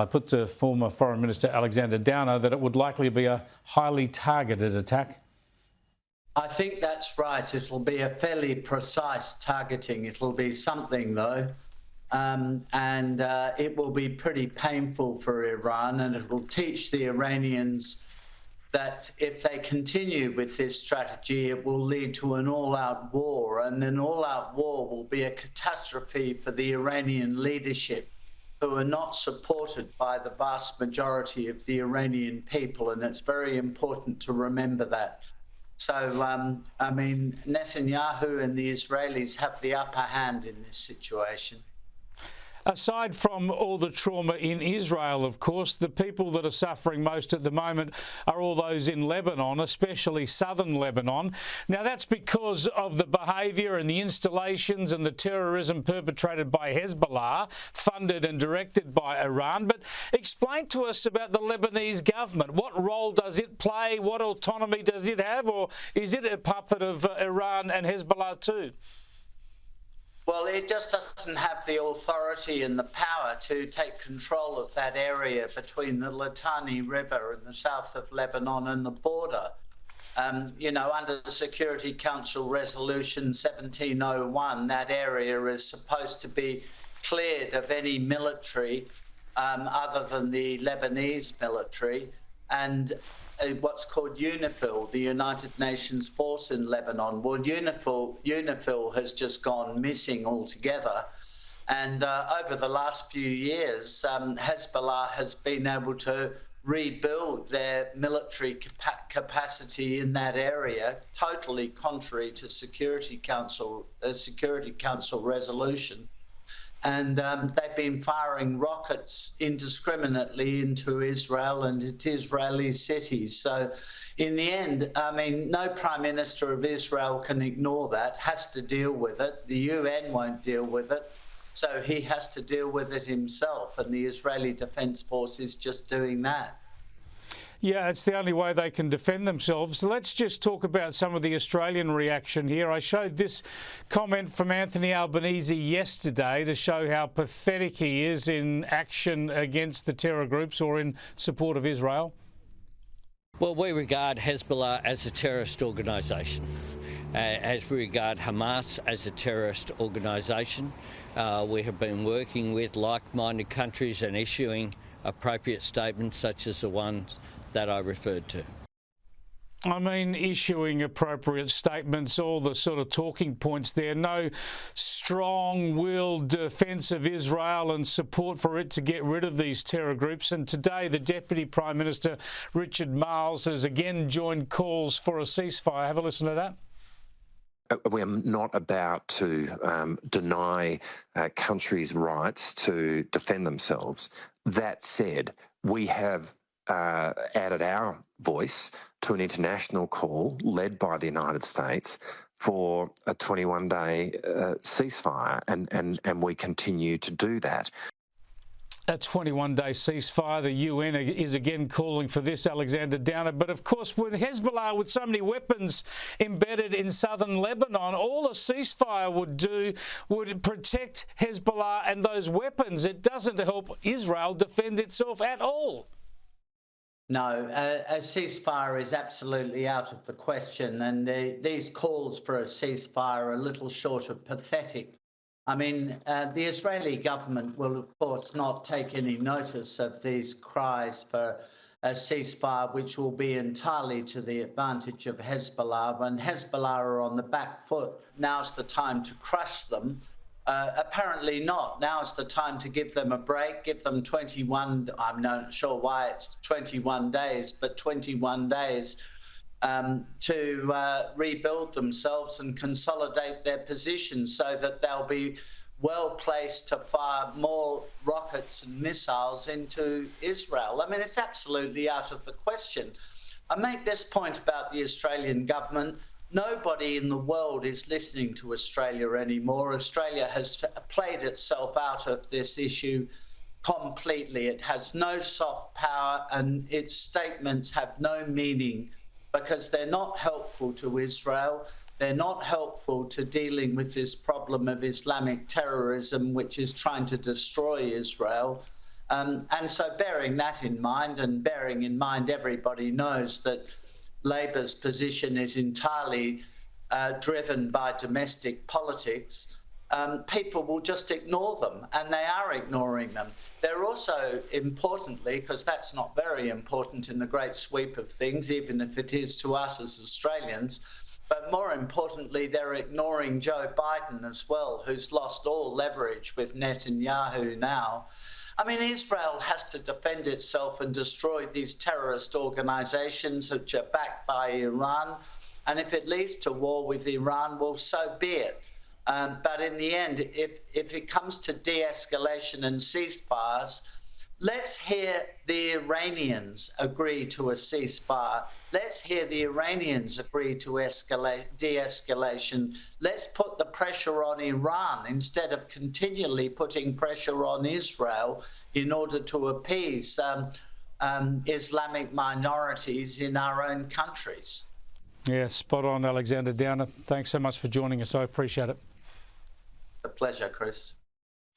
I put to former Foreign Minister Alexander Downer that it would likely be a highly targeted attack. I think that's right. It'll be a fairly precise targeting. It'll be something, though, and it will be pretty painful for Iran, and it will teach the Iranians that if they continue with this strategy, it will lead to an all-out war, and an all-out war will be a catastrophe for the Iranian leadership, who are not supported by the vast majority of the Iranian people, and it's very important to remember that. So, I mean, Netanyahu and the Israelis have the upper hand in this situation. Aside from all the trauma in Israel, of course, the people that are suffering most at the moment are all those in Lebanon, especially southern Lebanon. Now, that's because of the behaviour and the installations and the terrorism perpetrated by Hezbollah, funded and directed by Iran. But explain to us about the Lebanese government. What role does it play? What autonomy does it have? Or is it a puppet of Iran and Hezbollah too? Well, it just doesn't have the authority and the power to take control of that area between the Litani River in the south of Lebanon and the border. You know, under the Security Council Resolution 1701, that area is supposed to be cleared of any military other than the Lebanese military, and what's called UNIFIL, the United Nations Force in Lebanon. Well, UNIFIL has just gone missing altogether. And over the last few years, Hezbollah has been able to rebuild their military capacity in that area, totally contrary to Security Council resolution. And they've been firing rockets indiscriminately into Israel and into Israeli cities. So in the end, I mean, no Prime Minister of Israel can ignore that, has to deal with it. The UN won't deal with it. So he has to deal with it himself. And the Israeli Defence Force is just doing that. Yeah, it's the only way they can defend themselves. So let's just talk about some of the Australian reaction here. I showed this comment from Anthony Albanese yesterday to show how pathetic he is in action against the terror groups or in support of Israel. Well, we regard Hezbollah as a terrorist organisation. As we regard Hamas as a terrorist organisation, we have been working with like-minded countries and issuing appropriate statements such as the ones that I referred to. I mean, issuing appropriate statements, all the sort of talking points there, no strong-willed defence of Israel and support for it to get rid of these terror groups. And today, the Deputy Prime Minister Richard Marles has again joined calls for a ceasefire. Have a listen to that. We're not about to deny countries' rights to defend themselves. That said, we have added our voice to an international call led by the United States for a 21-day ceasefire, and we continue to do that. A 21-day ceasefire. The UN is again calling for this, Alexander Downer. But of course, with Hezbollah, with so many weapons embedded in southern Lebanon, all a ceasefire would do would protect Hezbollah and those weapons. It doesn't help Israel defend itself at all. No, a ceasefire is absolutely out of the question, and these calls for a ceasefire are a little short of pathetic. I mean, the Israeli government will, of course, not take any notice of these cries for a ceasefire, which will be entirely to the advantage of Hezbollah. When Hezbollah are on the back foot, now's the time to crush them. Apparently not. Now's the time to give them a break, give them 21, I'm not sure why it's 21 days, but 21 days to rebuild themselves and consolidate their position so that they'll be well placed to fire more rockets and missiles into Israel. I mean, it's absolutely out of the question. I make this point about the Australian government. Nobody in the world is listening to Australia anymore. Australia has played itself out of this issue completely. It has no soft power, and its statements have no meaning because they're not helpful to Israel. They're not helpful to dealing with this problem of Islamic terrorism, which is trying to destroy Israel. And so bearing that in mind, and bearing in mind everybody knows that Labor's position is entirely driven by domestic politics, people will just ignore them, and they are ignoring them. They're also, importantly, because that's not very important in the great sweep of things, even if it is to us as Australians, but more importantly, they're ignoring Joe Biden as well, who's lost all leverage with Netanyahu now. I mean, Israel has to defend itself and destroy these terrorist organisations which are backed by Iran. And if it leads to war with Iran, well, so be it. But in the end, if it comes to de-escalation and ceasefires, let's hear the Iranians agree to a ceasefire. Let's hear the Iranians agree to de-escalation. Let's put the pressure on Iran instead of continually putting pressure on Israel in order to appease Islamic minorities in our own countries. Yeah, spot on, Alexander Downer. Thanks so much for joining us. I appreciate it. A pleasure, Chris.